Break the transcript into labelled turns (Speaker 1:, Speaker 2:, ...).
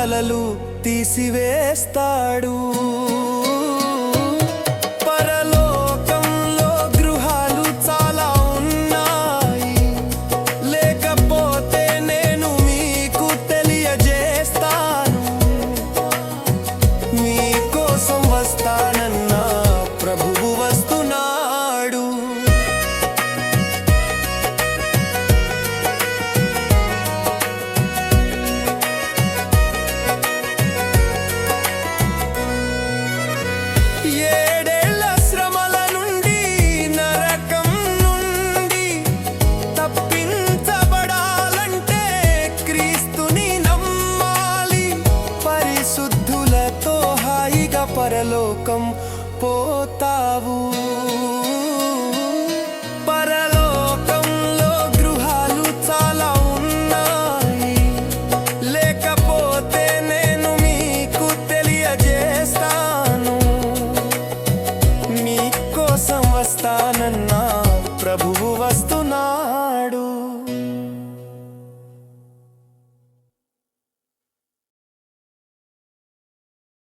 Speaker 1: కలలు తీసివేస్తాడు. పరలోకంలో గృహాలు చాలా ఉన్నాయి, లేకపోతే నేను మీకు తెలియజేస్తాను. మీకోసం వస్తానన్న ప్రభువు వస్తున్నాడు. ఏడేళ్ల శ్రమల నుండి, నరకం నుండి తప్పించబడాలంటే క్రీస్తుని నమ్మాలి. పరిశుద్ధులతో హాయిగా పరలోకం పోతావు. పరలోకంలో గృహాలు చాలా ఉన్నాయి, లేకపోతే నేను మీకు తెలియజేస్తాను. మీకోసం వస్తానన్నా ప్రభువు వస్తున్నాడు.